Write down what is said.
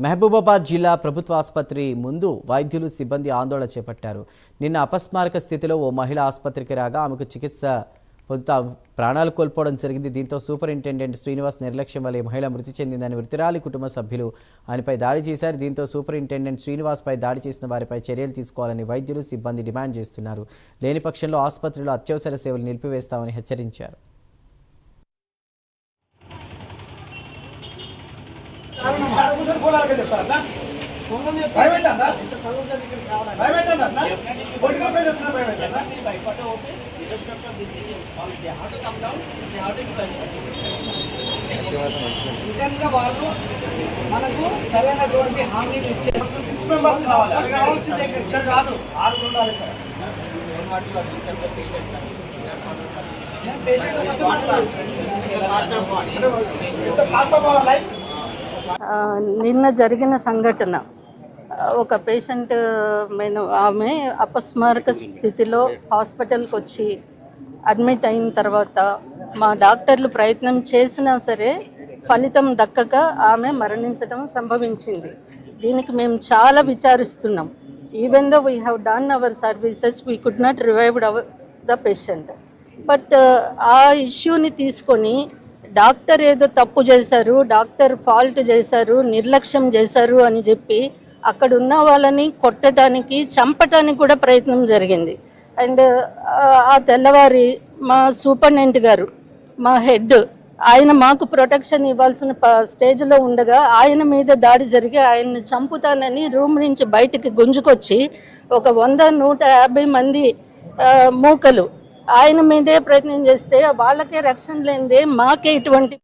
మహబూబాబాద్ జిల్లా ప్రభుత్వ ఆసుపత్రి ముందు వైద్యులు సిబ్బంది ఆందోళన చేపట్టారు. నిన్న అపస్మారక స్థితిలో ఓ మహిళ ఆసుపత్రికి రాగా ఆమెకు చికిత్స పొందుతూ ప్రాణాలు కోల్పోవడం జరిగింది. దీంతో సూపరింటెండెంట్ శ్రీనివాస్ నిర్లక్ష్యం వల్ల మహిళ మృతి చెందిందని మృతురాలి కుటుంబ సభ్యులు ఆయనపై దాడి చేశారు. దీంతో సూపరింటెండెంట్ శ్రీనివాస్పై దాడి చేసిన వారిపై చర్యలు తీసుకోవాలని వైద్యులు సిబ్బంది డిమాండ్ చేస్తున్నారు. లేని పక్షంలో ఆసుపత్రిలో అత్యవసర సేవలు నిలిపివేస్తామని హెచ్చరించారు. మనకు సరైనటువంటి హామీలు ఇచ్చారు. 6 మెంబర్స్ కాదు 6 ఉండాలి. నిన్న జరిగిన సంఘటన ఒక పేషెంట్ ఆమె అపస్మారక స్థితిలో హాస్పిటల్కి వచ్చి అడ్మిట్ అయిన తర్వాత మా డాక్టర్లు ప్రయత్నం చేసినా సరే ఫలితం దక్కక ఆమె మరణించడం సంభవించింది. దీనికి మేము చాలా విచారిస్తున్నాం. Even though we have done our services, we could not revived the patient. But ఆ ఇష్యూని తీసుకొని డాక్టర్ ఏదో తప్పు చేశారు, డాక్టర్ ఫాల్ట్ చేశారు, నిర్లక్ష్యం చేశారు అని చెప్పి అక్కడ ఉన్న వాళ్ళని కొట్టడానికి, చంపటానికి కూడా ప్రయత్నం జరిగింది. అండ్ ఆ తెల్లవారి మా సూపరింటెండెంట్ గారు, మా హెడ్, ఆయన మాకు ప్రొటెక్షన్ ఇవ్వాల్సిన స్టేజ్లో ఉండగా ఆయన మీద దాడి జరిగి ఆయన్ని చంపుతానని రూమ్ నుంచి బయటికి గుంజుకొచ్చి ఒక 100-150 మంది మూకలు ఆయన మీదే ప్రయత్నం చేస్తే వాళ్ళకే రక్షణ లేనిదే మాకే ఇటువంటి